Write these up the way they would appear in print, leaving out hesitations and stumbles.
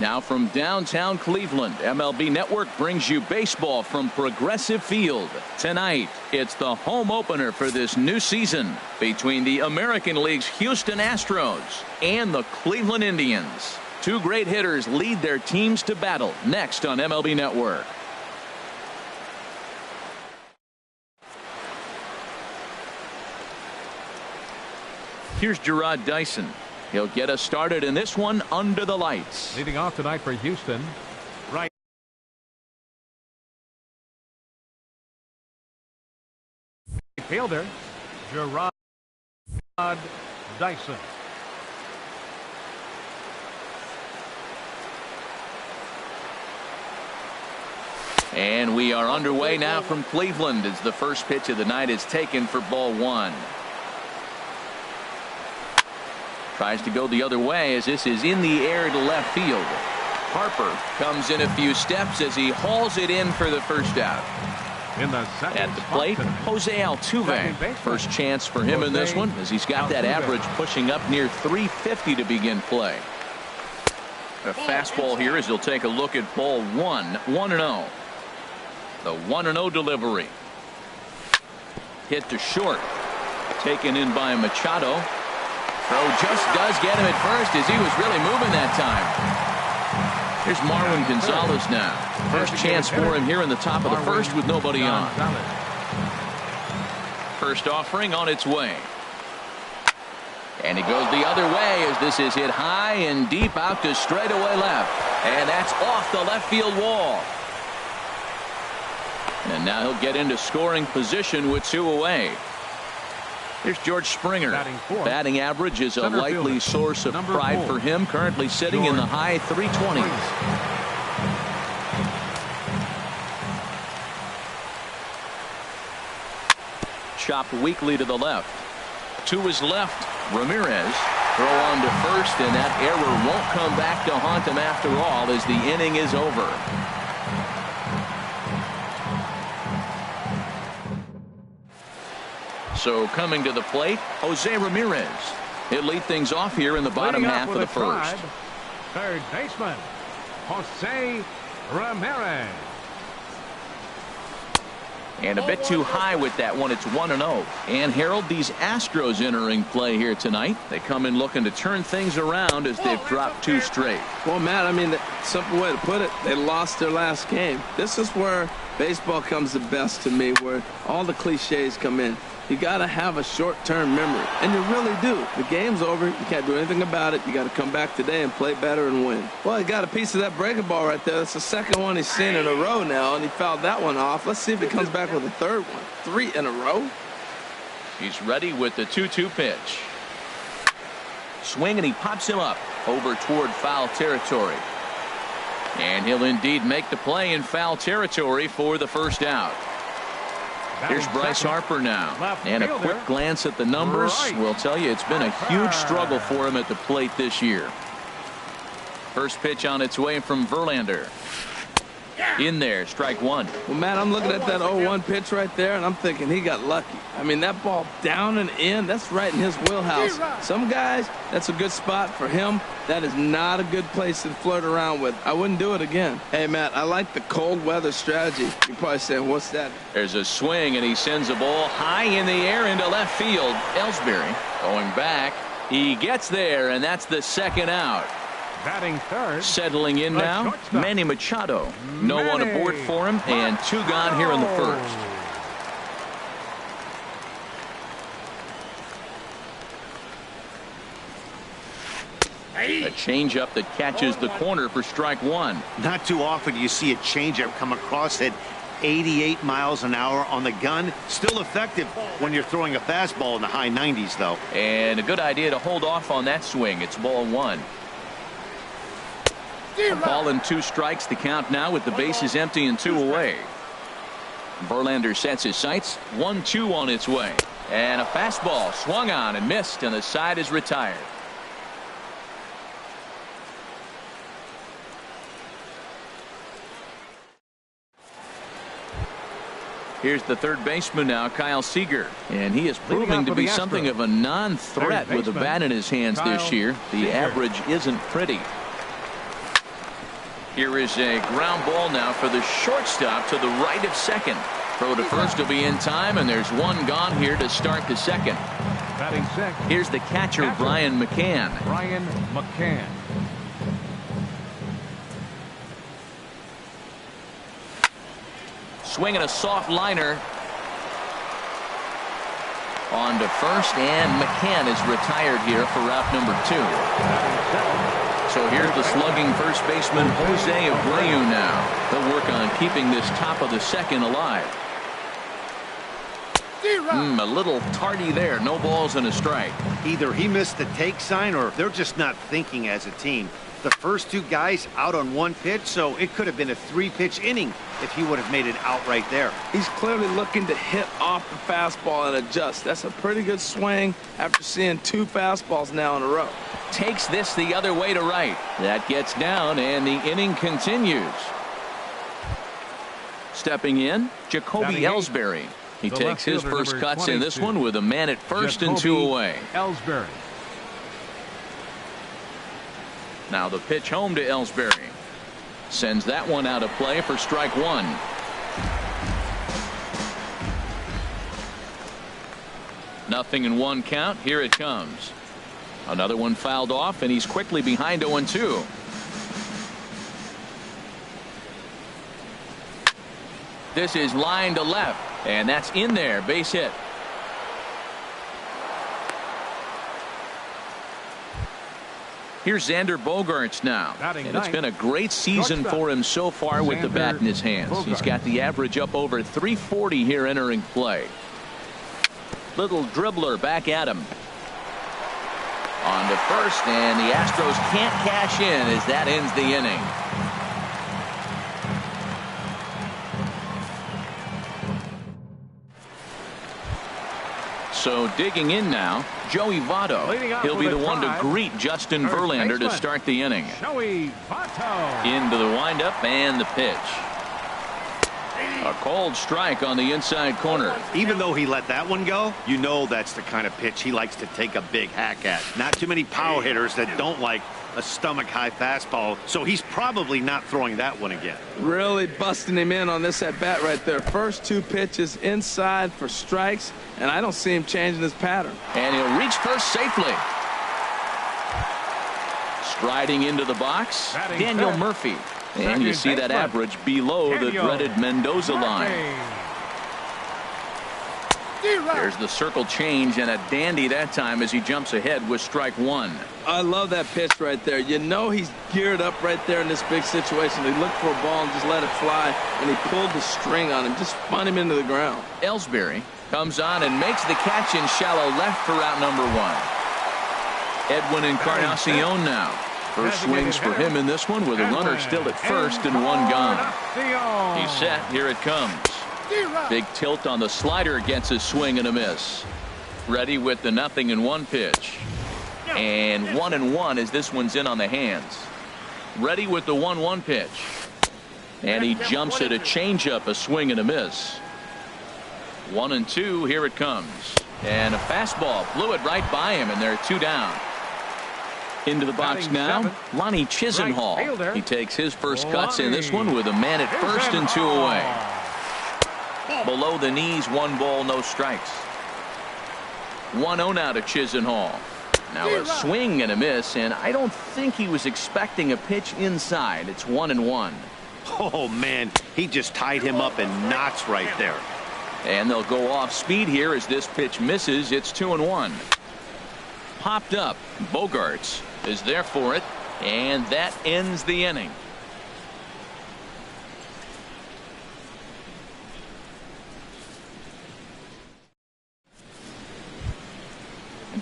Now from downtown Cleveland, MLB Network brings you baseball from Progressive Field. Tonight, it's the home opener for this new season between the American League's Houston Astros and the Cleveland Indians. Two great hitters lead their teams to battle next on MLB Network. Here's Gerard Dyson. He'll get us started in this one under the lights. Leading off tonight for Houston, right fielder Gerard Dyson. And we are underway now from Cleveland as the first pitch of the night is taken for ball one. Tries to go the other way as this is in the air to left field. Harper comes in a few steps as he hauls it in for the first out. At the plate, Jose Altuve. First chance for him in this one as he's got that average pushing up near 350 to begin play. A fastball here as he'll take a look at ball one. 1-0. The 1-0 delivery. Hit to short. Taken in by Machado. Throw just does get him at first as he was really moving that time. Here's Marwin Gonzalez now. First chance for him here in the top of the first with nobody on. First offering on its way. And it goes the other way as this is hit high and deep out to straightaway left. And that's off the left field wall. And now he'll get into scoring position with two away. Here's George Springer. Batting average is a likely source of pride for him. Currently sitting in the high 320s. Chopped weakly to the left. To his left, Ramirez. Throw on to first, and that error won't come back to haunt him after all as the inning is over. So coming to the plate, Jose Ramirez. He'll lead things off here in the bottom half of the first. Third baseman, Jose Ramirez. And a bit too high with that one. It's 1-0. And Harold, these Astros entering play here tonight. They come in looking to turn things around as they've dropped two straight. Well, Matt, I mean, the simple way to put it, they lost their last game. This is where baseball comes the best to me, where all the cliches come in. You got to have a short-term memory, and you really do. The game's over. You can't do anything about it. You got to come back today and play better and win. Well, he got a piece of that breaking ball right there. That's the second one he's seen in a row now, and he fouled that one off. Let's see if he comes back with a third one. 3 in a row. He's ready with the 2-2 pitch. Swing, and he pops him up over toward foul territory. And he'll indeed make the play in foul territory for the first out. Here's Bryce Harper now, and a quick glance at the numbers will tell you it's been a huge struggle for him at the plate this year. First pitch on its way from Verlander. In there, strike one. Well, Matt, I'm looking at that 0-1 pitch right there, and I'm thinking he got lucky. I mean, that ball down and in, that's right in his wheelhouse. Some guys, that's a good spot for him. That is not a good place to flirt around with. I wouldn't do it again. Hey, Matt, I like the cold weather strategy. You're probably saying, what's that? There's a swing, and he sends a ball high in the air into left field. Ellsbury going back. He gets there, and that's the second out. Batting third. Settling in now, Manny Machado. No one aboard for him, and 2 gone here in the first. A changeup that catches the corner for strike one. Not too often do you see a changeup come across at 88 miles an hour on the gun. Still effective when you're throwing a fastball in the high 90s, though. And a good idea to hold off on that swing. It's ball one. A ball and 2 strikes to count now with the bases empty and 2 away. Verlander sets his sights. 1-2 on its way. And a fastball swung on and missed, and the side is retired. Here's the third baseman now, Kyle Seager. And he is proving to be something of a non-threat with a bat in his hands this year. The average isn't pretty. Here is a ground ball now for the shortstop to the right of second. Throw to first will be in time, and there's one gone here to start the second. Batting sixth. Here's the catcher, Brian McCann. Brian McCann. Swinging a soft liner. On to first, and McCann is retired here for route number 2. So here's the slugging first baseman, Jose Abreu now. They'll work on keeping this top of the second alive. A little tardy there. No balls and a strike. Either he missed the take sign or they're just not thinking as a team. The first two guys out on one pitch, so it could have been a 3-pitch inning if he would have made it out right there. He's clearly looking to hit off the fastball and adjust. That's a pretty good swing after seeing 2 fastballs now in a row. Takes this the other way to right. That gets down, and the inning continues. Stepping in, Jacoby Ellsbury. He takes his first cuts in this one with a man at first and 2 away. Ellsbury. Now the pitch home to Ellsbury. Sends that one out of play for strike 1. Nothing in 1 count. Here it comes. Another one fouled off, and he's quickly behind 0-2. This is line to left, and that's in there. Base hit. Here's Xander Bogaerts now, and it's been a great season for him so far with the bat in his hands. He's got the average up over 340 here entering play. Little dribbler back at him. On to first, and the Astros can't cash in as that ends the inning. So digging in now, Joey Votto. He'll be the one to greet Justin Verlander to start the inning. Joey Votto. Into the windup and the pitch. A cold strike on the inside corner. Even though he let that one go, you know that's the kind of pitch he likes to take a big hack at. Not too many power hitters that don't like a stomach-high fastball, so he's probably not throwing that one again. Really busting him in on this at-bat right there. First 2 pitches inside for strikes, and I don't see him changing his pattern. And he'll reach first safely. Striding into the box, Daniel Murphy. And you see that average below the dreaded Mendoza line. There's the circle change, and a dandy that time as he jumps ahead with strike 1. I love that pitch right there. You know he's geared up right there in this big situation. He looked for a ball and just let it fly, and he pulled the string on him, just spun him into the ground. Ellsbury comes on and makes the catch in shallow left for out number 1. Edwin Encarnacion now. First swings for him in this one with a runner still at first and 1 gone. He's set. Here it comes. Big tilt on the slider, gets a swing and a miss. Ready with the 0-1 pitch. And 1-1 as this one's in on the hands. Ready with the 1-1 pitch. And he jumps at a changeup, a swing and a miss. 1-2. Here it comes. And a fastball blew it right by him, and they're 2 down. Into the box now, Lonnie Chisenhall. He takes his first cuts in this one with a man at first and 2 away. Below the knees, 1 ball, no strikes. 1-0 now to Chisenhall. Now a swing and a miss, and I don't think he was expecting a pitch inside. It's 1-1. Oh, man, he just tied him up in knots right there. And they'll go off speed here as this pitch misses. It's 2-1. Popped up. Bogaerts is there for it, and that ends the inning.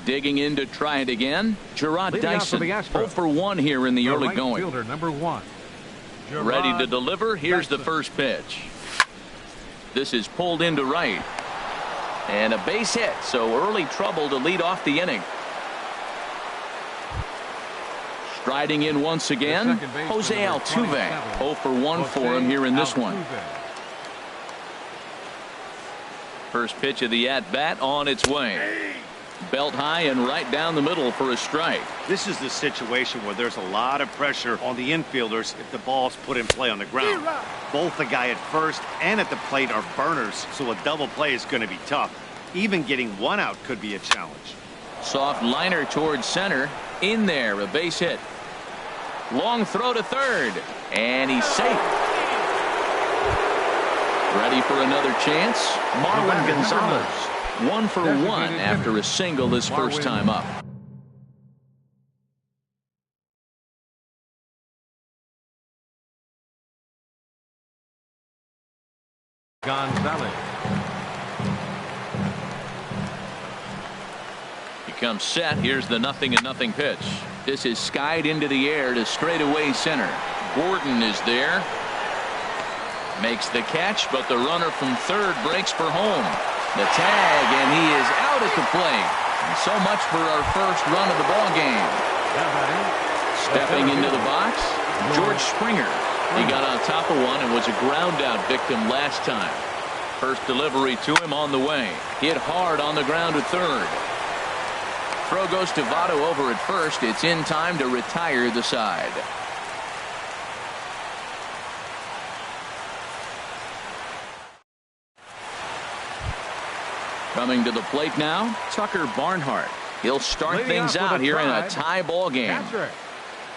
Digging in to try it again, Gerard Dyson. 0 for 1 here in the early going. Fielder, number 1. Ready to deliver. Here's the first pitch. This is pulled into right. And a base hit, so early trouble to lead off the inning. Striding in once again, Jose Altuve. 0 for 1 for him here in this one. First pitch of the at-bat on its way. Belt high and right down the middle for a strike. This is the situation where there's a lot of pressure on the infielders if the ball's put in play on the ground. Both the guy at first and at the plate are burners, so a double play is going to be tough. Even getting one out could be a challenge. Soft liner towards center. In there, a base hit. Long throw to third, and he's safe. Ready for another chance. Marwin Gonzalez. 1 for 1 after a single his first time up. Gonzalez. He comes set. Here's the 0-0 pitch. This is skied into the air to straightaway center. Gordon is there. Makes the catch, but the runner from third breaks for home. The tag, and he is out at the plate. And so much for our first run of the ball game. Stepping into the box, George Springer. He got on top of one and was a ground out victim last time. First delivery to him on the way. Hit hard on the ground at third. Throw goes to Votto over at first. It's in time to retire the side. Coming to the plate now, Tucker Barnhart. He'll start things out here in a tie ball game.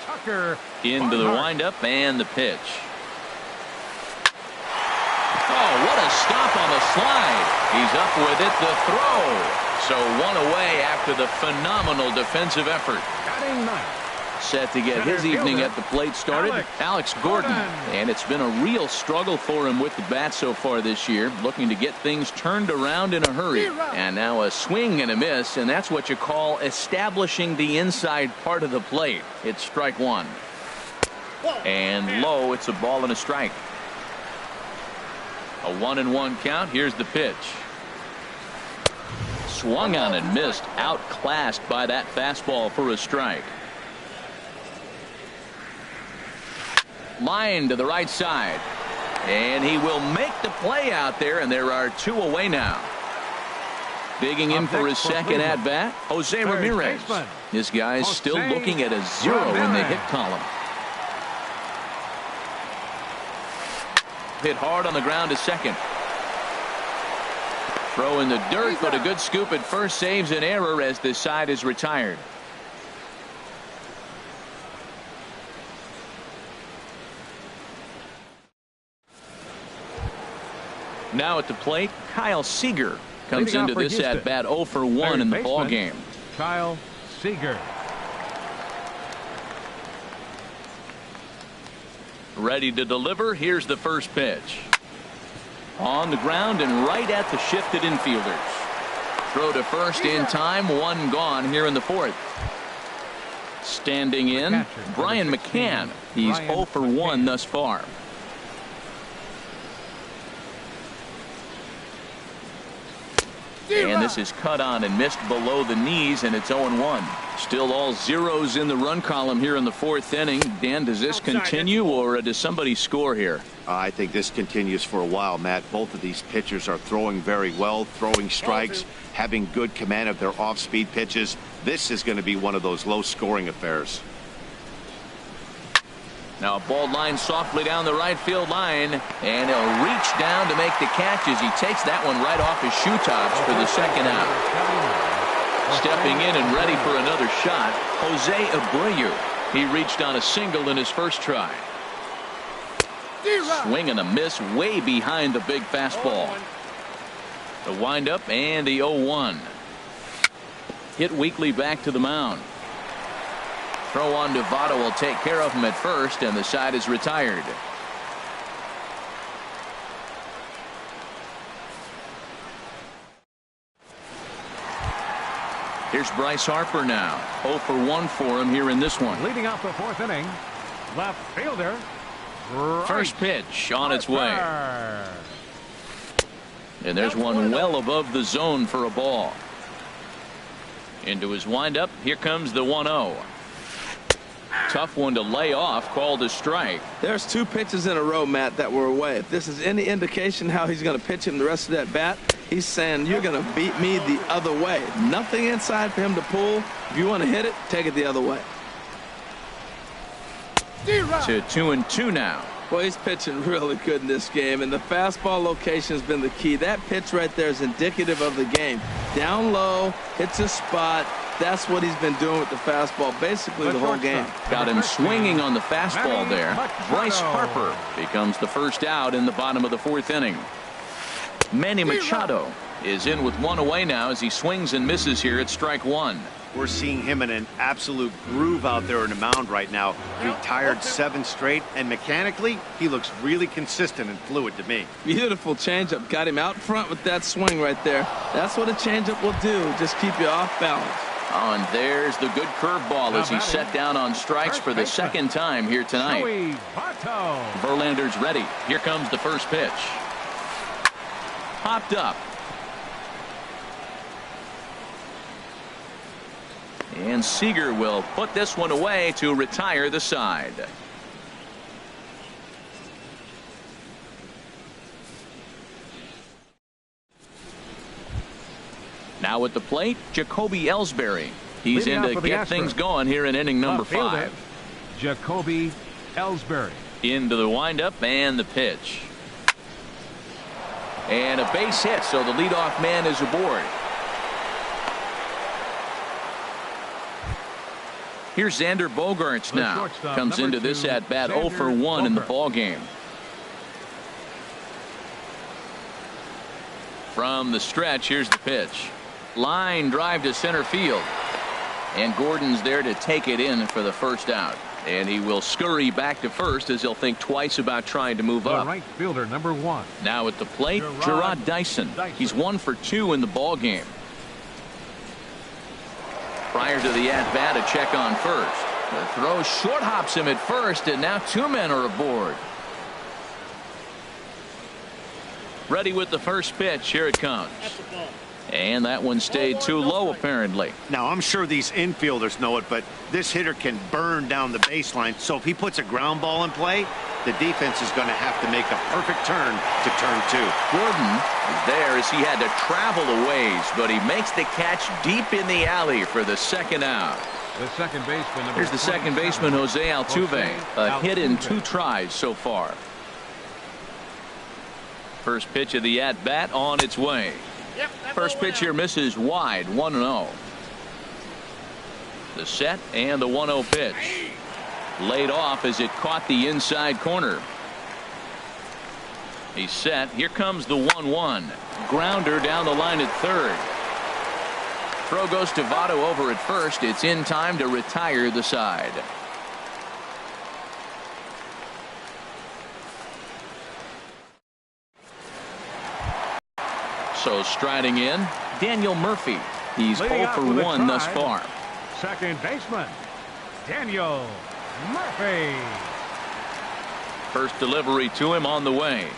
Tucker into the windup and the pitch. Oh, what a stop on the slide. He's up with it. The throw. So one away after the phenomenal defensive effort. batting ninth. Set to get his evening at the plate started, Alex Gordon. And it's been a real struggle for him with the bat so far this year, looking to get things turned around in a hurry. And now a swing and a miss, and that's what you call establishing the inside part of the plate. It's strike one. And low, it's a ball and a strike. A 1-1 count. Here's the pitch. Swung on and missed, outclassed by that fastball for a strike. Line to the right side, and he will make the play out there, and there are two away now. Digging in for his second at bat, Jose Ramirez. This guy's still looking at a 0 in the hit column. Hit hard on the ground to second. Throw in the dirt, but a good scoop at first saves an error as the side is retired. Now at the plate, Kyle Seager comes into this at bat 0 for 1 in the ball game. Kyle Seager. Ready to deliver. Here's the first pitch. On the ground and right at the shifted infielders. Throw to first in time. One gone here in the fourth. Standing in, Brian McCann. He's 0 for 1 thus far. And this is cut on and missed below the knees, and it's 0-1. Still all zeros in the run column here in the fourth inning. Dan, does this continue, or does somebody score here? I think this continues for a while, Matt. Both of these pitchers are throwing very well, throwing strikes, having good command of their off-speed pitches. This is going to be one of those low-scoring affairs. Now a ball line softly down the right field line, and he'll reach down to make the catch as he takes that one right off his shoe tops for the second out. Stepping in and ready for another shot, Jose Abreu. He reached on a single in his first try. Swing and a miss way behind the big fastball. The windup and the 0-1. Hit weakly back to the mound. Throw on to Votto will take care of him at first, and the side is retired. Here's Bryce Harper now. 0 for 1 for him here in this one. Leading off the fourth inning, left fielder. First pitch on its way. And there's one well above the zone for a ball. Into his windup. Here comes the 1-0. Tough one to lay off, called a strike. There's two pitches in a row, Matt, that were away. If this is any indication how he's going to pitch him the rest of that bat, He's saying, you're going to beat me the other way. Nothing inside for him to pull. If you want to hit it, take it the other way. To 2-2 now. Well, he's pitching really good in this game, and the fastball location has been the key. That pitch right there is indicative of the game. Down low, hits a spot. That's what he's been doing with the fastball basically the whole game. Got him swinging on the fastball there. Bryce Harper becomes the first out in the bottom of the 4th inning. Manny Machado is in with 1 away now as he swings and misses here at strike 1. We're seeing him in an absolute groove out there in the mound right now. Retired 7 straight, and mechanically, he looks really consistent and fluid to me. Beautiful changeup. Got him out front with that swing right there. That's what a changeup will do. Just keep you off balance. Oh, and there's the good curveball as he's set down on strikes for the 2nd time here tonight. Verlander's ready. Here comes the first pitch. Popped up. And Seager will put this one away to retire the side. Now at the plate, Jacoby Ellsbury. He's in to get things going here in inning number 5. Jacoby Ellsbury. Into the windup and the pitch. And a base hit, so the leadoff man is aboard. Here's Xander Bogaerts now. Comes into this at bat 0 for 1 in the ball game. From the stretch, here's the pitch. Line drive to center field. And Gordon's there to take it in for the first out. And he will scurry back to first as he'll think twice about trying to move up. Right fielder, number 1. Now at the plate, Gerard Dyson. He's 1 for 2 in the ball game. Prior to the at-bat, a check on first. The throw short hops him at first, and now 2 men are aboard. Ready with the first pitch. Here it comes. And that one stayed too low, apparently. Now, I'm sure these infielders know it, but this hitter can burn down the baseline. So if he puts a ground ball in play, the defense is going to have to make a perfect turn to turn 2. Gordon is there as he had to travel a ways, but he makes the catch deep in the alley for the 2nd out. The second baseman. Here's the second baseman, Jose Altuve. A hit in 2 tries so far. First pitch of the at-bat on its way. First pitch here misses wide, 1-0. The set and the 1-0 pitch. Laid off as it caught the inside corner. He's set. Here comes the 1-1. Grounder down the line at third. Throw goes to Votto over at first. It's in time to retire the side. So striding in, Daniel Murphy. He's 0 for 1 thus far. Second baseman, Daniel Murphy. First delivery to him on the way.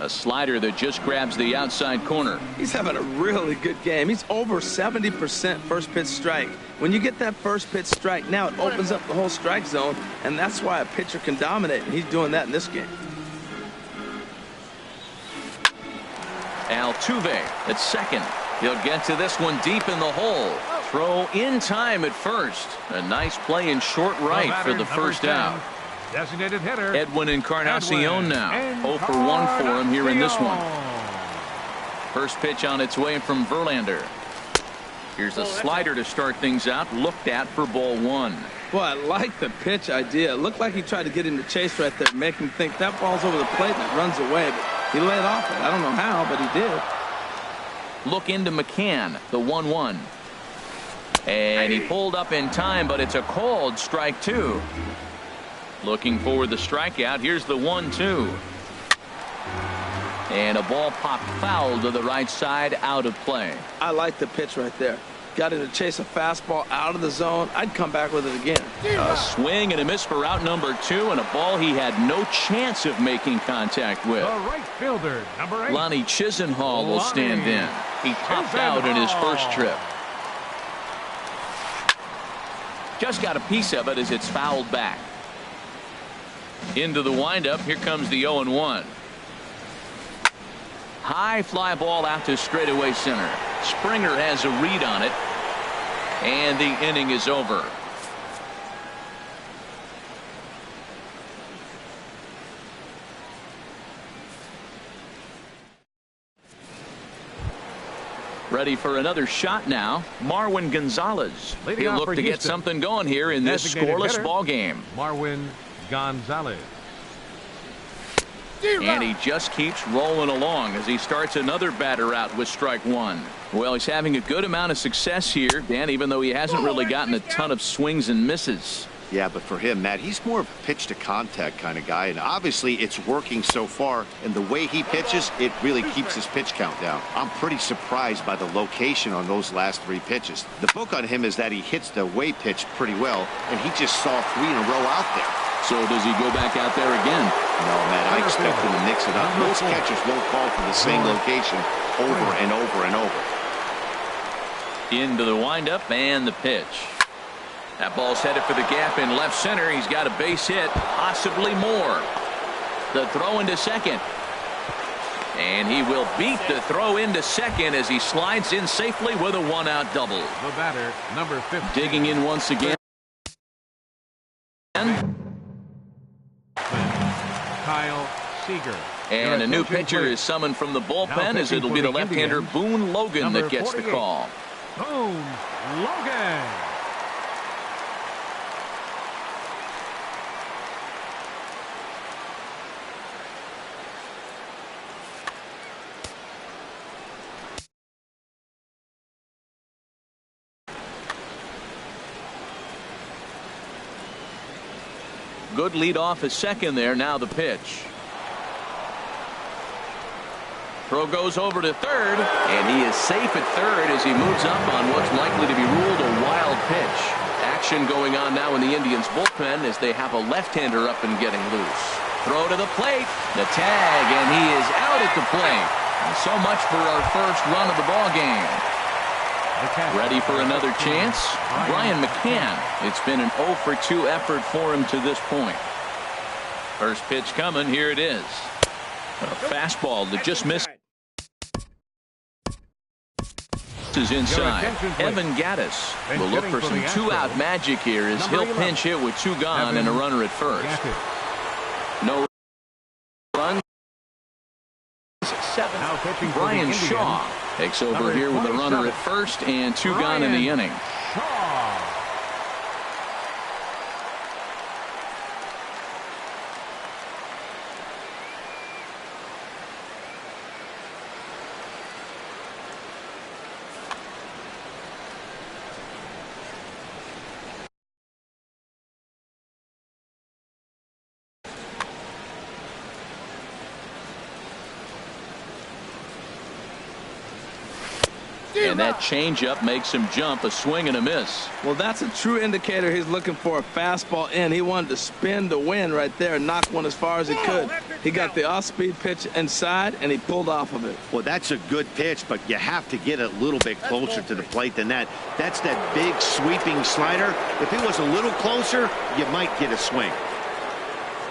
A slider that just grabs the outside corner. He's having a really good game. He's over 70% first pitch strike. When you get that first pitch strike, now it opens up the whole strike zone, and that's why a pitcher can dominate, and he's doing that in this game. Altuve at second. He'll get to this one deep in the hole. Throw in time at first. A nice play in short right for the first out. Designated hitter Edwin Encarnacion now. 0 for 1 for him here in this one. First pitch on its way from Verlander. Here's a slider to start things out. Looked at for ball 1. Boy, I like the pitch idea. It looked like he tried to get him to chase right there, make him think that ball's over the plate and it runs away. But he laid off it. I don't know how, but he did. Look into McCann, the 1-1. And he pulled up in time, but it's a called strike 2. Looking for the strikeout. Here's the 1-2. And a ball popped foul to the right side, out of play. I like the pitch right there. Got him to chase a fastball out of the zone. I'd come back with it again. A swing and a miss for out number 2, and a ball he had no chance of making contact with. The right fielder, number 8. Lonnie Chisenhall will stand in. He popped out in his first trip. Just got a piece of it as it's fouled back. Into the windup. Here comes the 0-1. High fly ball out to straightaway center. Springer has a read on it. And the inning is over. Ready for another shot now. Marwin Gonzalez. He'll look to get something going here in this scoreless ball game. Marwin Gonzalez. And he just keeps rolling along as he starts another batter out with strike one. Well, he's having a good amount of success here, Dan, even though he hasn't really gotten a ton of swings and misses. Yeah, but for him, Matt, he's more of a pitch-to-contact kind of guy, and obviously it's working so far, and the way he pitches, it really keeps his pitch count down. I'm pretty surprised by the location on those last 3 pitches. The book on him is that he hits the away pitch pretty well, and he just saw 3 in a row out there. So does he go back out there again? No, Matt, I expect him to mix it up. Most catchers won't fall for the same location over and over and over. Into the windup and the pitch. That ball's headed for the gap in left center. He's got a base hit, possibly more. The throw into second. And he will beat the throw into second as he slides in safely with a one-out double. The batter, number 15. Digging in once again. Kyle Seager. And a new pitcher is summoned from the bullpen as it'll be the left-hander Boone Logan that gets the call. Boone Logan. Good lead off at second there. Now the pitch. Throw goes over to third, and he is safe at third as he moves up on what's likely to be ruled a wild pitch. Action going on now in the Indians bullpen as they have a left-hander up and getting loose. Throw to the plate, the tag, and he is out at the plate. And so much for our first run of the ball game. Ready for another chance? Brian McCann. It's been an 0 for 2 effort for him to this point. First pitch coming. Here it is. A fastball that just missed. Is inside. Evan Gaddis will look for some 2-out magic here as he'll pinch hit with 2 gone and a runner at first. No run. 7. Brian Shaw takes over here with a runner at first and 2 gone in the inning. And that changeup makes him jump, a swing and a miss. Well, that's a true indicator he's looking for a fastball in. He wanted to spin the wind right there and knock one as far as he could. He got the off-speed pitch inside, and he pulled off of it. Well, that's a good pitch, but you have to get a little bit closer to the plate than that. That's that big sweeping slider. If it was a little closer, you might get a swing.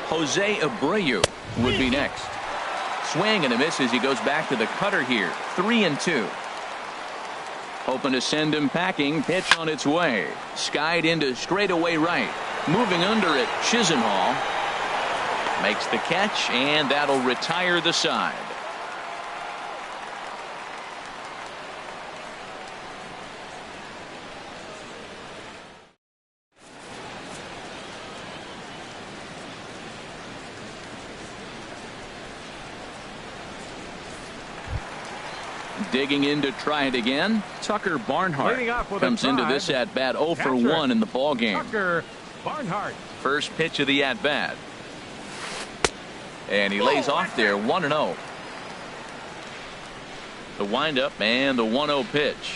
Jose Abreu would be next. Swing and a miss as he goes back to the cutter here. 3-2. Hoping to send him packing. Pitch on its way. Skied into straightaway right. Moving under it, Chisenhall makes the catch, and that'll retire the side. Digging in to try it again. Tucker Barnhart comes into this at-bat 0 for 1 in the ball game. Tucker Barnhart. First pitch of the at-bat. And he lays off there 1-0. The windup and the 1-0 pitch.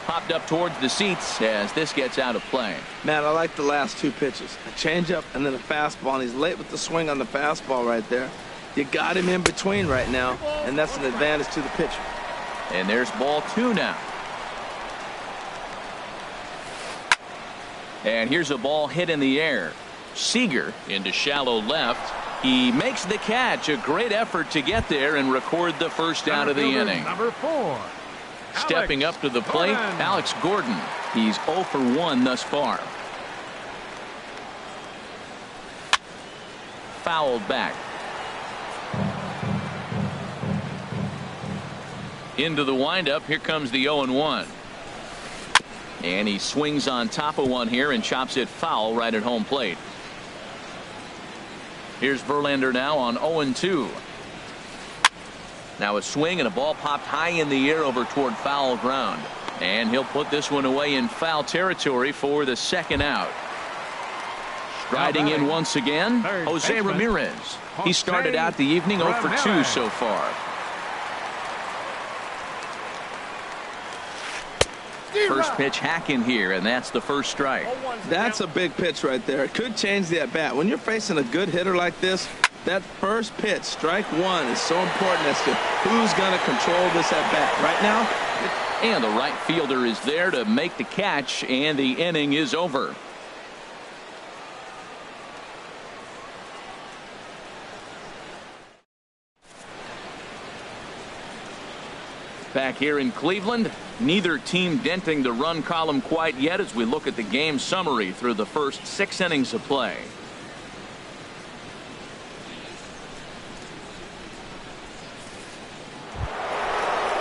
Popped up towards the seats as this gets out of play. Matt, I like the last 2 pitches. A changeup and then a fastball, and he's late with the swing on the fastball right there. You got him in between right now, and that's an advantage to the pitcher. And there's ball 2 now. And here's a ball hit in the air. Seager into shallow left. He makes the catch. A great effort to get there and record the first out of the inning. Number 4. Stepping up to the plate, Alex Gordon. He's 0 for 1 thus far. Fouled back. Into the windup. Here comes the 0-1. And he swings on top of one here and chops it foul right at home plate. Here's Verlander now on 0-2. Now a swing and a ball popped high in the air over toward foul ground. And he'll put this one away in foul territory for the second out. Striding in once again, Jose Ramirez. He started out the evening 0 for 2 so far. First pitch hack in here, and that's the first strike. That's a big pitch right there. It could change the at-bat. When you're facing a good hitter like this, that first pitch, strike one, is so important as to who's going to control this at-bat. Right now, and the right fielder is there to make the catch, and the inning is over. Back here in Cleveland, neither team denting the run column quite yet as we look at the game summary through the first 6 innings of play.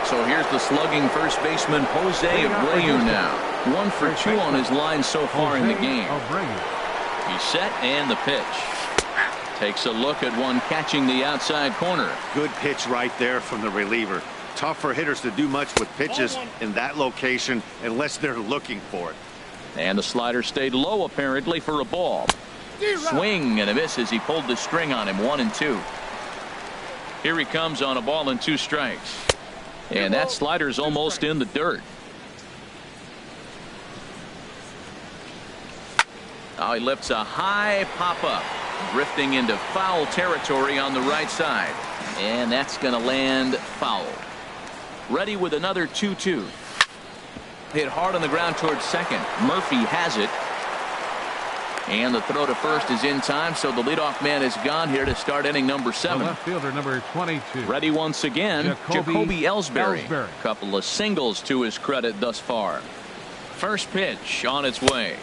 So here's the slugging first baseman Jose Abreu now. 1 for 2 on his line so far in the game. He's set and the pitch. Takes a look at one catching the outside corner. Good pitch right there from the reliever. Tough for hitters to do much with pitches in that location unless they're looking for it. And the slider stayed low apparently for a ball. Swing and a miss as he pulled the string on him. 1-2. Here he comes on a ball and 2 strikes. And that slider's almost in the dirt. Now he lifts a high pop-up, drifting into foul territory on the right side. And that's going to land foul. Ready with another 2-2. Hit hard on the ground towards second. Murphy has it. And the throw to first is in time, so the leadoff man is gone here to start inning number 7. Left fielder number 22. Ready once again, Jacoby Ellsbury. Couple of singles to his credit thus far. First pitch on its way.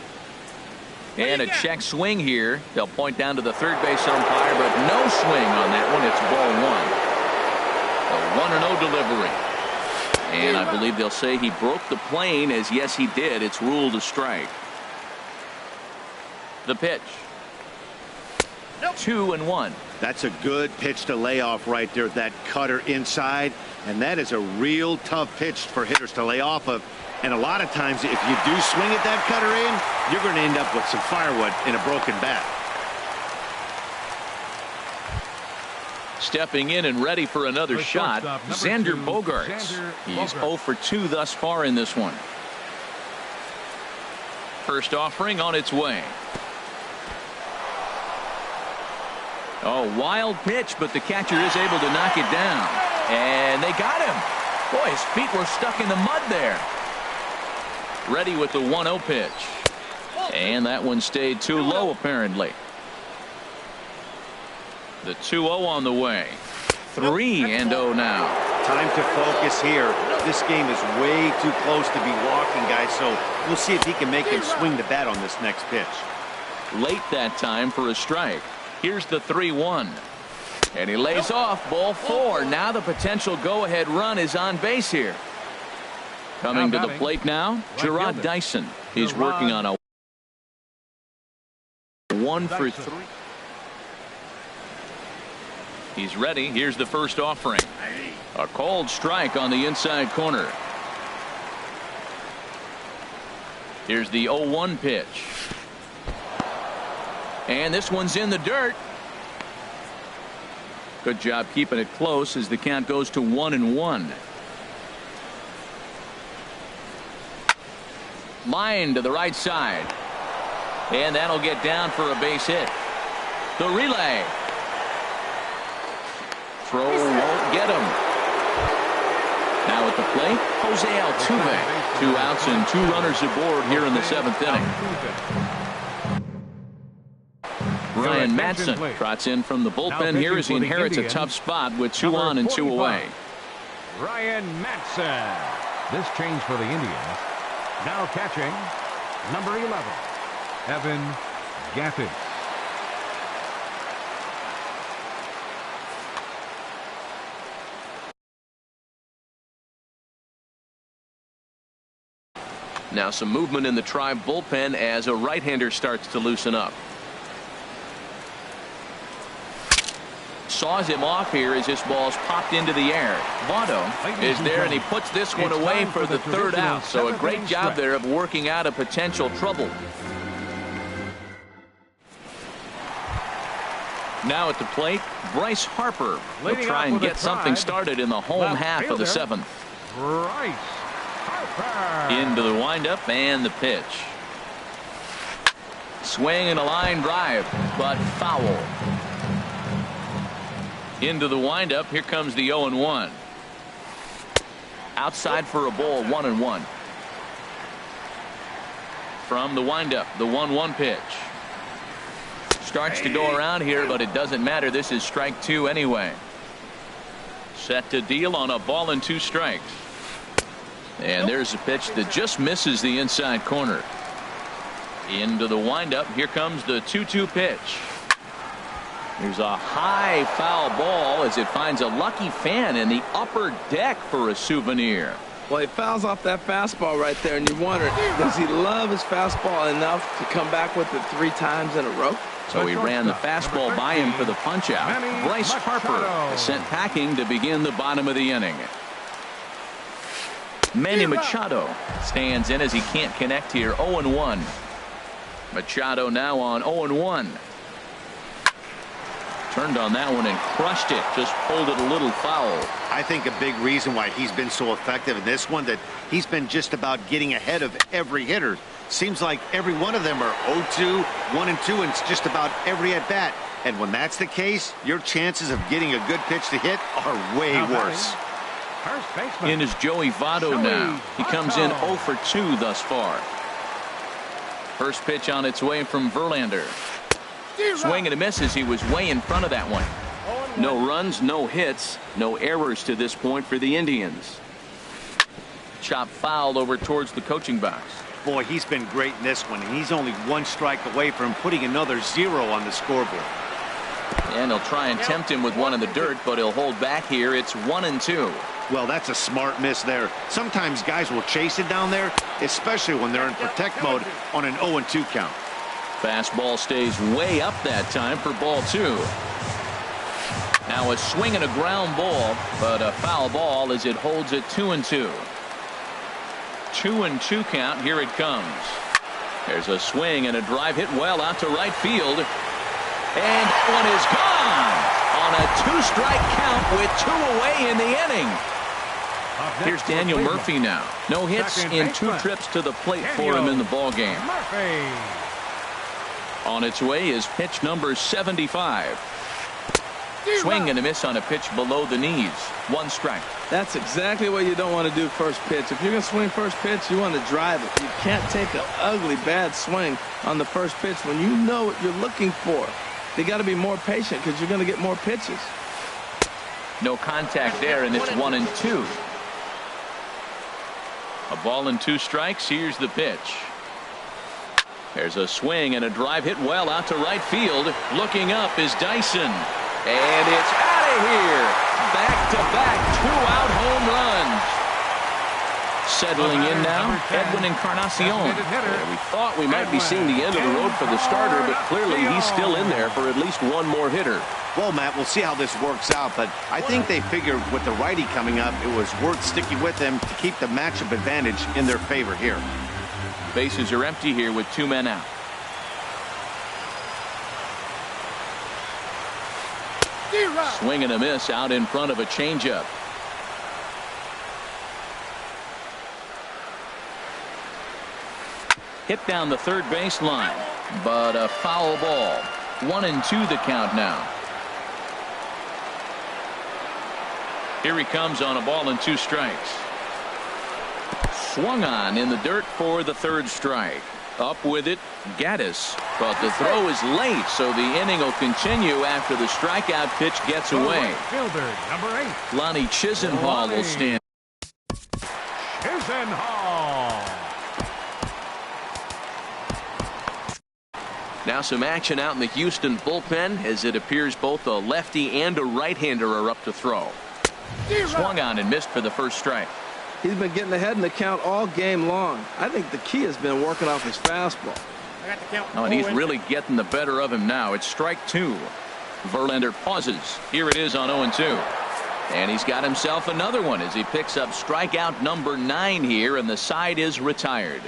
And a check swing here. They'll point down to the third base umpire, but no swing on that one. It's ball 1. A 1-0 delivery. And I believe they'll say he broke the plane, as yes he did. It's ruled a strike. The pitch. 2-1. That's a good pitch to lay off right there. That cutter inside. And that is a real tough pitch for hitters to lay off of. And a lot of times if you do swing at that cutter in, you're going to end up with some firewood in a broken bat. Stepping in and ready for another shot, Xander Bogaerts. He's 0 for 2 thus far in this one. First offering on its way. Oh, wild pitch, but the catcher is able to knock it down. And they got him. Boy, his feet were stuck in the mud there. Ready with the 1-0 pitch. And that one stayed too low apparently. The 2-0 on the way. 3-0 now. Time to focus here. This game is way too close to be walking, guys, so we'll see if he can make him swing the bat on this next pitch. Late that time for a strike. Here's the 3-1. And he lays off ball 4. Now the potential go-ahead run is on base here. Coming to the plate now, Gerard Dyson. He's working on a 1 for 3. He's ready. Here's the first offering. A called strike on the inside corner. Here's the 0-1 pitch. And this one's in the dirt. Good job keeping it close as the count goes to 1-1. Line to the right side. And that'll get down for a base hit. The relay. Throw won't get him. Now at the plate, Jose Altuve. 2 outs and 2 runners aboard here in the 7th inning. Ryan attention, Madsen please. trots in from the Now bullpen here pitching as he for the inherits a Indians, tough spot with 2 number on and 2 away. 45, Ryan Madsen. This change for the Indians. Now catching, number 11, Evan Gattis. Now some movement in the Tribe bullpen as a right-hander starts to loosen up. Saws him off here as this ball's popped into the air. Votto is there, and he puts this one away for the third out. So a great job there of working out a potential trouble. Now at the plate, Bryce Harper will try and get something started in the home half of the 7th. Bryce Harper. Into the windup and the pitch. Swing and a line drive, but foul. Into the windup. Here comes the 0-1. Outside for a ball, 1-1. From the windup, the 1-1 pitch. Starts to go around here, but it doesn't matter. This is strike 2 anyway. Set to deal on a ball and 2 strikes. And there's a pitch that just misses the inside corner. Into the windup. Here comes the 2-2 pitch. There's a high foul ball as it finds a lucky fan in the upper deck for a souvenir. Well, he fouls off that fastball right there, and you wonder, does he love his fastball enough to come back with it 3 times in a row? So he ran the fastball by him for the punch-out. Bryce Harper is sent packing to begin the bottom of the inning. Manny Machado stands in as he can't connect here. 0-1. Machado now on 0-1. Turned on that one and crushed it. Just pulled it a little foul. I think a big reason why he's been so effective in this one, that he's been just about getting ahead of every hitter. Seems like every one of them are 0-2, 1-2, and it's just about every at bat. And when that's the case, your chances of getting a good pitch to hit are way worse. First baseman. In is Joey Votto now. He comes in 0 for 2 thus far. First pitch on its way from Verlander. Swing and a miss as he was way in front of that one. No runs, no hits, no errors to this point for the Indians. Chop fouled over towards the coaching box. Boy, he's been great in this one, and he's only 1 strike away from putting another 0 on the scoreboard. And he'll try and tempt him with one in the dirt, but he'll hold back here. It's 1-2. Well, that's a smart miss there. Sometimes guys will chase it down there, especially when they're in protect mode on an 0-2 count. Fastball stays way up that time for ball 2. Now a swing and a ground ball, but a foul ball as it holds at 2-2. 2-2 count. Here it comes. There's a swing and a drive hit well out to right field. And one is gone on a 2-strike count with 2 away in the inning. Here's Daniel Murphy now. No hits in 2 trips to the plate for him in the ball game. On its way is pitch number 75. Swing and a miss on a pitch below the knees. 1 strike. That's exactly what you don't want to do first pitch. If you're going to swing first pitch, you want to drive it. You can't take an ugly, bad swing on the first pitch when you know what you're looking for. You got to be more patient because you're going to get more pitches. No contact there, and it's 1-2. A ball and 2 strikes. Here's the pitch. There's a swing and a drive hit well out to right field. Looking up is Dyson. And it's out of here. Back-to-back 2-out home runs. Settling in now, Edwin Encarnacion. We thought we might be seeing the end of the road for the starter, but clearly he's still in there for at least 1 more hitter. Well, Matt, we'll see how this works out, but I think they figured with the righty coming up, it was worth sticking with him to keep the matchup advantage in their favor here. Bases are empty here with 2 men out. Swing and a miss out in front of a changeup. Hit down the third baseline, but a foul ball. 1-2 the count now. Here he comes on a ball and 2 strikes. Swung on in the dirt for the 3rd strike. Up with it, Gaddis. But the throw is late, so the inning will continue after the strikeout pitch gets away. Fielder, number 8. Lonnie Chisenhall will stand. Chisenhall. Now some action out in the Houston bullpen, as it appears both a lefty and a right-hander are up to throw. Swung on and missed for the first strike. He's been getting ahead in the count all game long. I think the key has been working off his fastball. Oh, and he's really getting the better of him now. It's strike 2. Verlander pauses. Here it is on 0-2. And he's got himself another one as he picks up strikeout number 9 here, and the side is retired.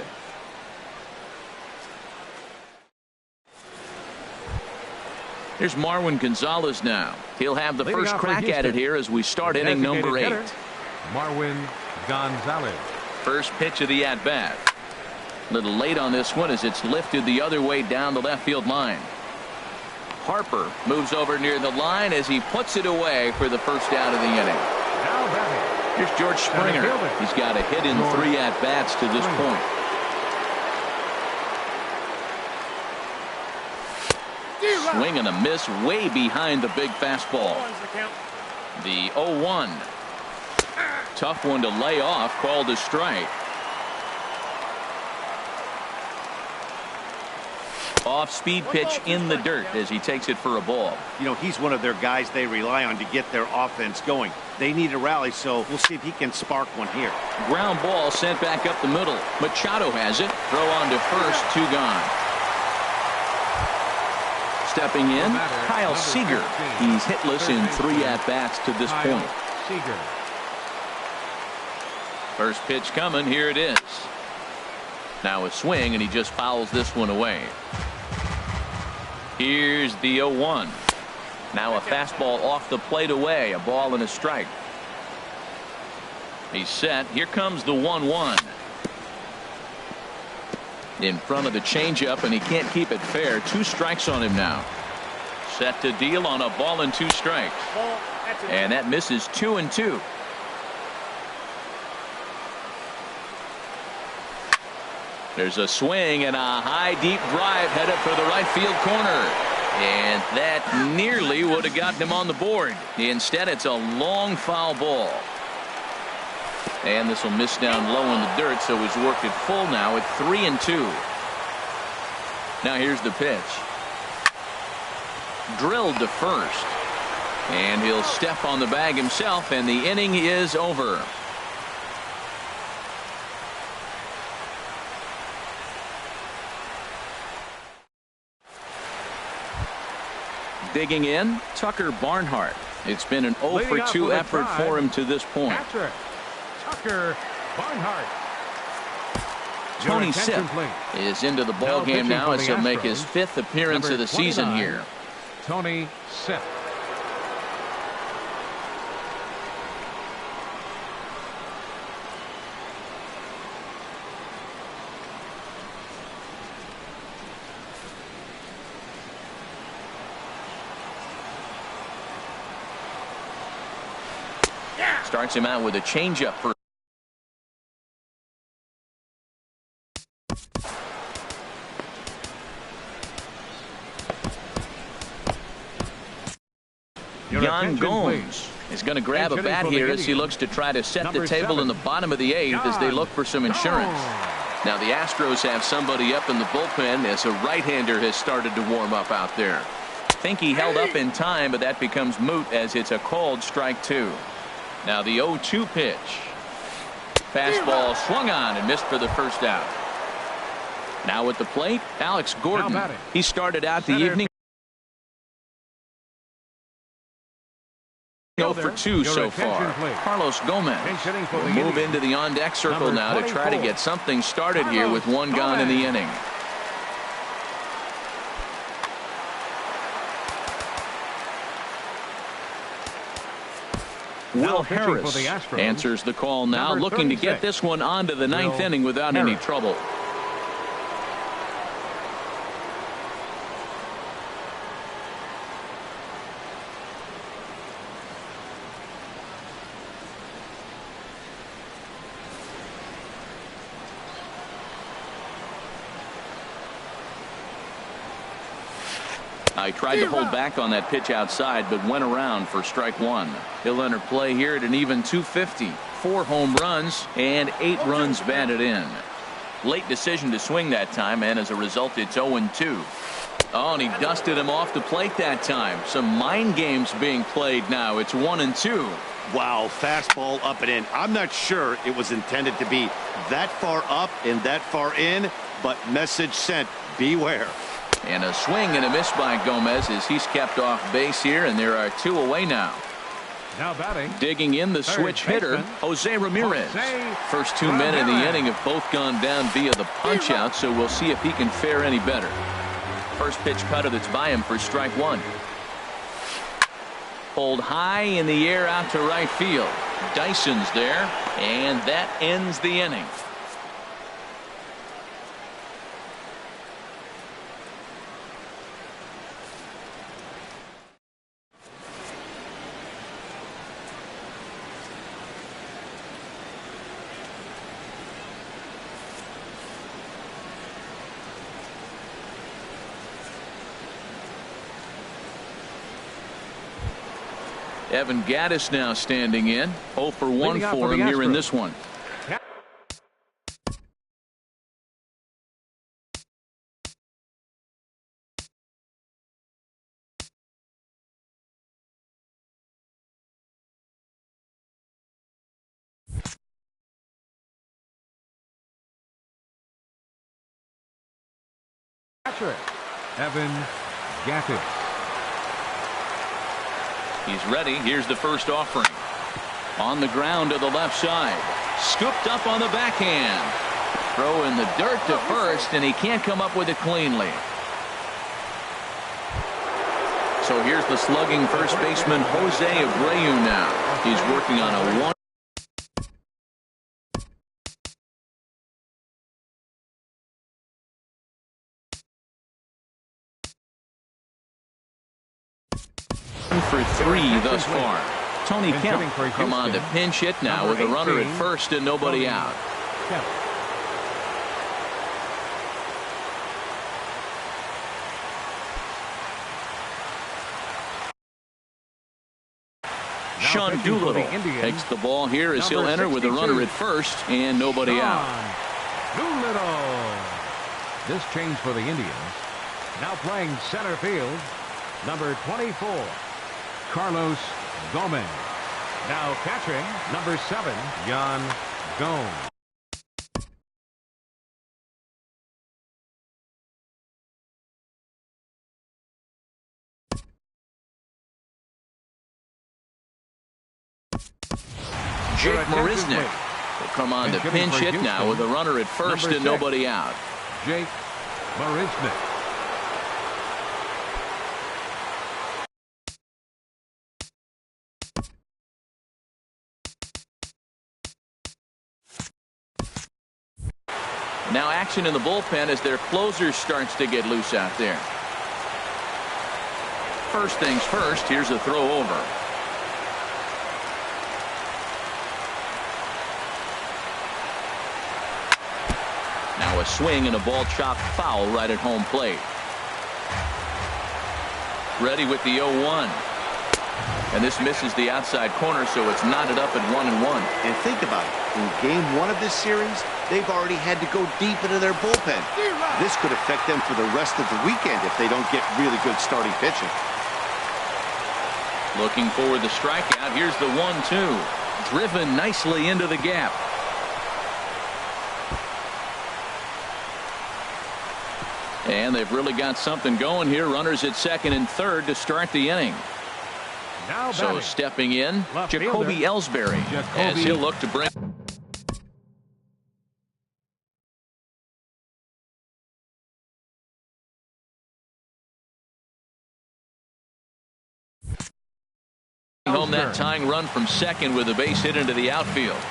Here's Marwin Gonzalez now. He'll have the first crack at it here as we start inning number 8. Marwin Gonzalez. First pitch of the at-bat. A little late on this one as it's lifted the other way down the left field line. Harper moves over near the line as he puts it away for the first out of the inning. Now batting. Here's George Springer. He's got a hit in 3 at-bats to this point. Swing and a miss way behind the big fastball. The 0-1. Tough one to lay off, called a strike. Off-speed pitch in the dirt as he takes it for a ball. You know, he's one of their guys they rely on to get their offense going. They need a rally, so we'll see if he can spark one here. Ground ball sent back up the middle. Machado has it. Throw on to first, 2 gone. Stepping in, Kyle Seager. He's hitless in 3 at-bats to this point. Seager. First pitch coming. Here it is. Now a swing, and he just fouls this one away. Here's the 0-1. Now a fastball off the plate away. A ball and a strike. He's set. Here comes the 1-1. In front of the changeup, and he can't keep it fair. 2 strikes on him now. Set to deal on a ball and 2 strikes. And that misses 2-2. There's a swing and a high deep drive headed for the right field corner. And that nearly would have gotten him on the board. Instead, it's a long foul ball. And this will miss down low in the dirt, so he's worked it full now at 3-2. Now here's the pitch. Drilled to first. And he'll step on the bag himself, and the inning is over. Digging in, Tucker Barnhart. It's been an 0-for-2 effort for him to this point. Patrick Tucker Barnhart. Tony Sipp is into the ball game now as he'll make his 5th appearance of the season here. Tony Sipp. Starts him out with a changeup for. Yan Gomes is going to grab a bat here as he looks to try to set the table in the bottom of the 8th as they look for some insurance. Now the Astros have somebody up in the bullpen as a right-hander has started to warm up out there. Think he held up in time, but that becomes moot as it's a called strike 2. Now the 0-2 pitch. Fastball swung on and missed for the first out. Now at the plate, Alex Gordon. He started out the evening 0-for-2 so far. Carlos Gomez will move into the on-deck circle now to try to get something started here with 1 gone in the inning. Will Harris answers the call now, looking to get this one onto the 9th inning without any trouble. I tried to hold back on that pitch outside, but went around for strike one. He'll enter play here at an even 250. 4 home runs and 8 runs batted in. Late decision to swing that time, and as a result, it's 0-2. Oh, and he dusted him off the plate that time. Some mind games being played now. It's 1-2. Wow, fastball up and in. I'm not sure it was intended to be that far up and that far in, but message sent, beware. And a swing and a miss by Gomez as he's kept off base here, and there are 2 away now. Now batting. Digging in the switch hitter, Jose Ramirez. First 2 men in the inning have both gone down via the punch out, so we'll see if he can fare any better. First pitch cutter that's by him for strike one. Pulled high in the air out to right field. Dyson's there, and that ends the inning. Evan Gattis now standing in. 0 for 1 for him here in this one. Catcher, Evan Gattis. He's ready. Here's the first offering. On the ground to the left side. Scooped up on the backhand. Throw in the dirt to first, and he can't come up with it cleanly. So here's the slugging first baseman Jose Abreu now. He's working on a 1. For 3 thus far. Tony Kemp come on to pinch hit now with a runner at first and nobody out. Sean Doolittle takes the ball here as he'll enter with a runner at first and nobody out. Doolittle. This change for the Indians. Now playing center field, number 24. Carlos Gomez. Now catching, number 7, Yan Gomes. Jake Marisnick will come on to pinch hit now with a runner at first and nobody out. Jake Marisnick. Now action in the bullpen as their closer starts to get loose out there. First things first, here's a throw over. Now a swing and a ball chopped foul right at home plate. Ready with the 0-1. And this misses the outside corner, so it's knotted up at 1-1. And think about it. In game 1 of this series, they've already had to go deep into their bullpen. This could affect them for the rest of the weekend if they don't get really good starting pitching. Looking for the strikeout. Here's the 1-2. Driven nicely into the gap. And they've really got something going here. Runners at second and third to start the inning. Now so stepping in, Jacoby Ellsbury as he'll look to bring home that tying run from second with a base hit into the outfield.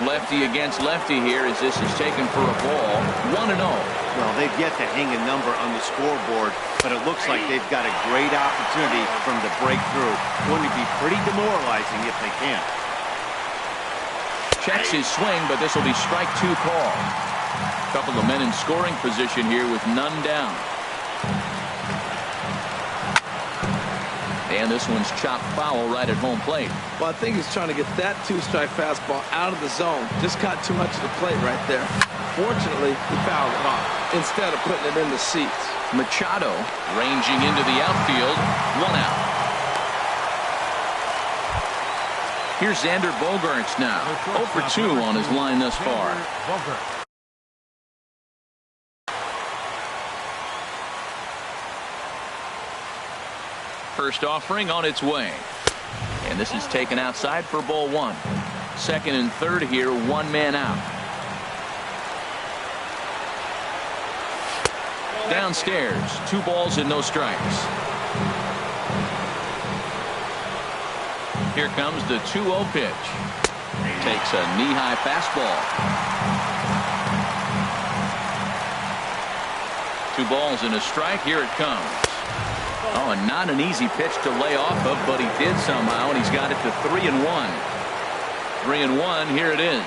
Lefty against lefty here as this is taken for a ball. 1-0. Well, they've yet to hang a number on the scoreboard, but it looks like they've got a great opportunity from the breakthrough. Going to be pretty demoralizing if they can't. Checks his swing, but this will be strike two call. A couple of men in scoring position here with none down. And this one's chopped foul right at home plate. Well, I think he's trying to get that two-strike fastball out of the zone. Just caught too much of the plate right there. Fortunately, he fouled it off instead of putting it in the seats. Machado ranging into the outfield. One out. Here's Xander Bogaerts now. 0 for 2 on his line thus far. First offering on its way. And this is taken outside for ball one. Second and third here, one man out. Downstairs, 2 balls and no strikes. Here comes the 2-0 pitch. Takes a knee-high fastball. 2 balls and a strike. Here it comes. Oh, and not an easy pitch to lay off of, but he did somehow, and he's got it to 3-1. 3-1, here it is.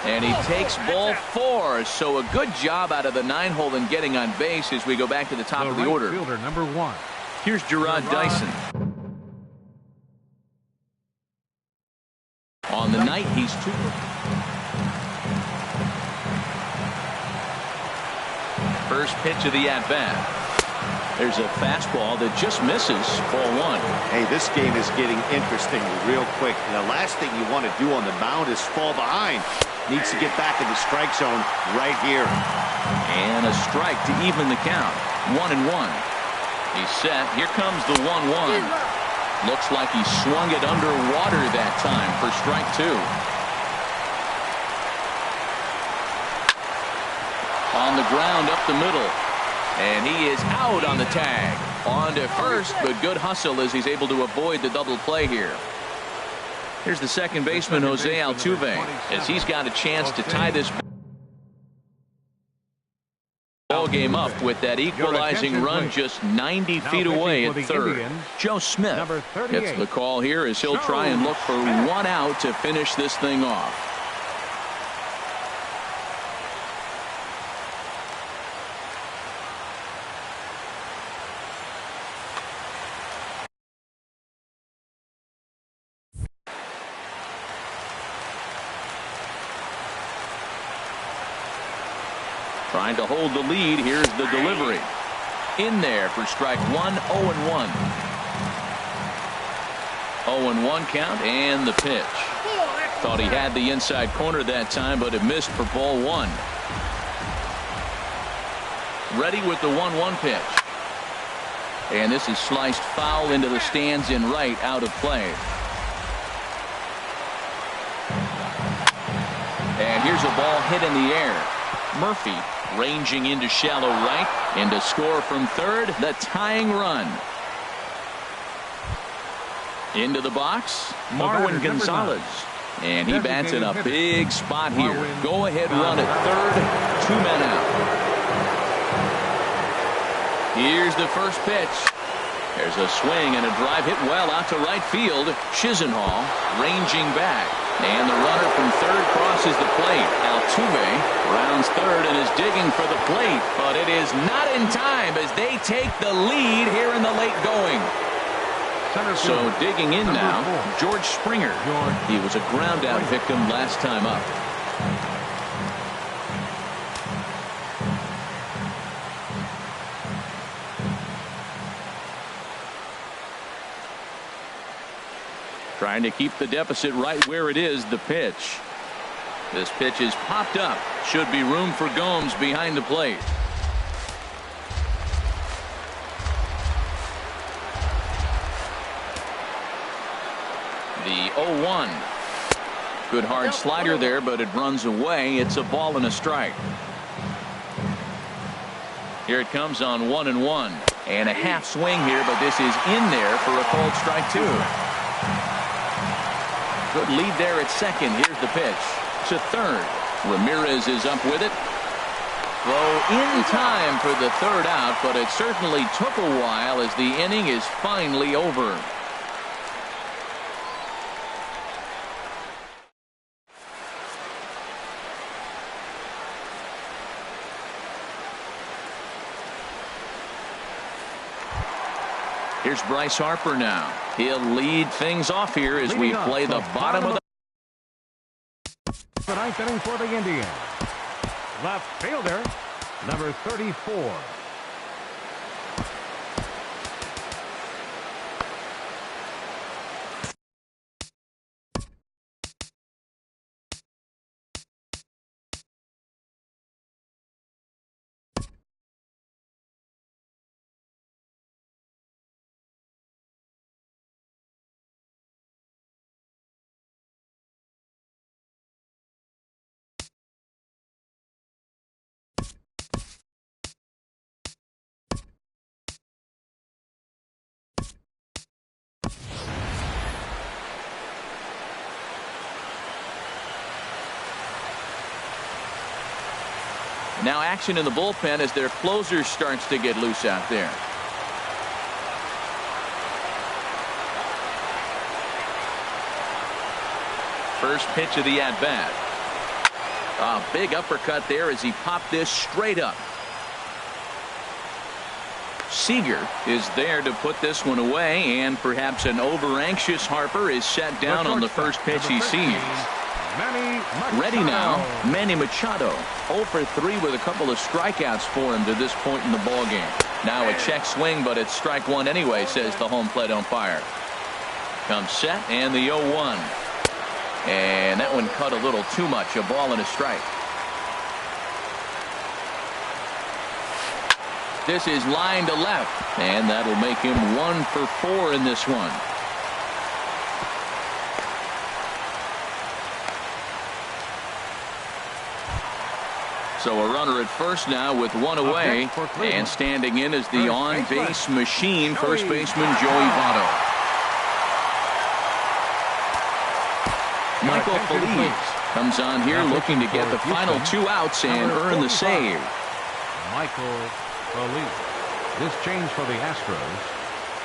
And he takes ball 4, so a good job out of the 9-hole in getting on base as we go back to the top of the order. Fielder number 1. Here's Gerard Dyson. On the night, he's 2. First pitch of the at-bat. There's a fastball that just misses. Ball 1. Hey, this game is getting interesting real quick. And the last thing you want to do on the mound is fall behind. Needs to get back in the strike zone right here. And a strike to even the count. 1-1. He's set. Here comes the 1-1. Looks like he swung it underwater that time for strike 2. On the ground up the middle. And he is out on the tag. On to first, but good hustle as he's able to avoid the double play here. Here's the second baseman, Jose Altuve, as he's got a chance to tie this ball game up with that equalizing run just 90 feet away at third. Joe Smith gets the call here as he'll try and look for 1 out to finish this thing off. Trying to hold the lead. Here's the delivery. In there for strike 1, 0-1. 0-1 count and the pitch. Thought he had the inside corner that time, but it missed for ball 1. Ready with the 1-1 pitch. And this is sliced foul into the stands in right, out of play. And here's a ball hit in the air. Murphy ranging into shallow right, and to score from third, the tying run. Into the box, Marwin Gonzalez. And he bats in a big spot here. Go ahead run at third, 2 men out. Here's the first pitch. There's a swing and a drive hit well out to right field. Chisenhall ranging back. And the runner from third crosses the plate. Altuve rounds third and is digging for the plate. But it is not in time as they take the lead here in the late going. So digging in now, George Springer. He was a ground out victim last time up. Trying to keep the deficit right where it is. The pitch. This pitch is popped up. Should be room for Gomes behind the plate. The 0-1. Good hard slider there, but it runs away. It's a ball and a strike. Here it comes on 1-1. And a half swing here, but this is in there for a called strike 2. Good lead there at second. Here's the pitch to third. Ramirez is up with it. Throw in time for the third out, but it certainly took a while as the inning is finally over. Here's Bryce Harper now. He'll lead things off here as we play the bottom of the ninth inning for the Indians. Left fielder, number 34. Now action in the bullpen as their closer starts to get loose out there. First pitch of the at-bat. A big uppercut there as he popped this straight up. Seager is there to put this one away, and perhaps an over-anxious Harper is set down on the first pitch he sees. Ready now, Manny Machado. 0 for 3 with a couple of strikeouts for him to this point in the ballgame. Now a check swing, but it's strike one anyway, says the home plate umpire. Comes set, and the 0-1. And that one cut a little too much. A ball and a strike. This is line to left, and that'll make him 1 for 4 in this one. So a runner at first now with one away, and standing in is the on-base machine, first baseman Joey Votto. Michael Feliz comes on here looking to get the final 2 outs and earn the save. Michael Feliz. This change for the Astros.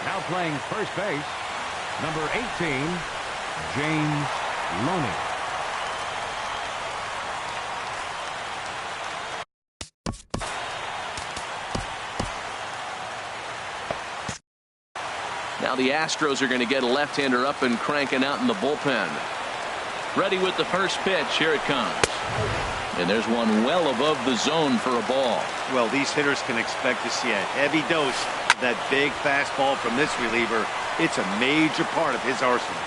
Now playing first base, number 18, James Loney. Now the Astros are going to get a left-hander up and cranking out in the bullpen. Ready with the first pitch. Here it comes. And there's one well above the zone for a ball. Well, these hitters can expect to see a heavy dose of that big fastball from this reliever. It's a major part of his arsenal.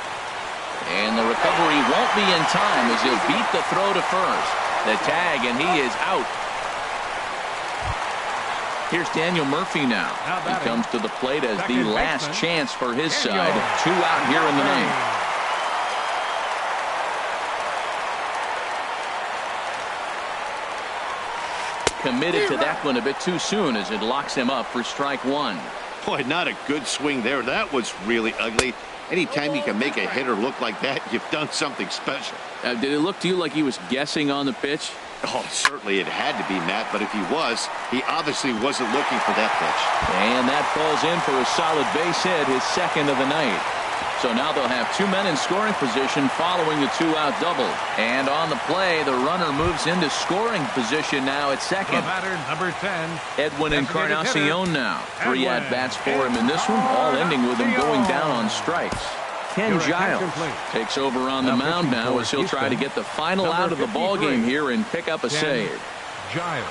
And the recovery won't be in time as he'll beat the throw to first. The tag, and he is out. Here's Daniel Murphy now. He comes to the plate as the last chance for his side. 2 out here in the ninth. Committed to that one a bit too soon as it locks him up for strike 1. Boy, not a good swing there. That was really ugly. Anytime you can make a hitter look like that, you've done something special. Did it look to you like he was guessing on the pitch? Oh, certainly it had to be, Matt, but if he was, he obviously wasn't looking for that pitch. And that falls in for a solid base hit, his second of the night. So now they'll have 2 men in scoring position following the 2-out double. And on the play, the runner moves into scoring position now at second. Batter, number 10, Edwin Encarnacion now. 3 at-bats for him in this one, all ending with him going down on strikes. Ken Giles takes over on the mound now as he'll try to get the final out of the ballgame here and pick up a save. Giles.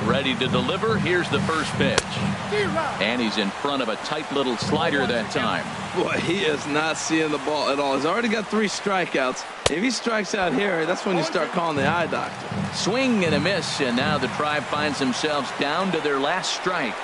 Ready to deliver. Here's the first pitch. And he's in front of a tight little slider that time. Boy, he is not seeing the ball at all. He's already got 3 strikeouts. If he strikes out here, that's when you start calling the eye doctor. Swing and a miss, and now the Tribe finds themselves down to their last strike.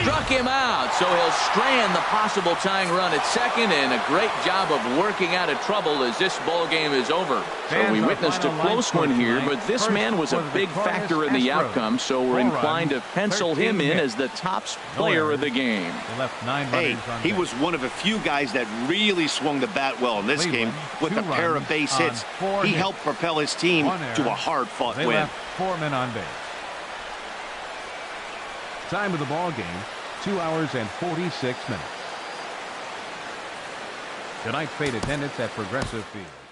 Struck him out, so he'll strand the possible tying run at second, and a great job of working out of trouble as this ball game is over. So we witnessed a close one here, but this man was a big factor in the outcome, so we're inclined to pencil him in as the top player of the game. Hey, he was one of a few guys that really swung the bat well in this game with a pair of base hits. He helped propel his team to a hard-fought win. 4 men on base. Time of the ball game, 2 hours and 46 minutes. Tonight's paid attendance at Progressive Field.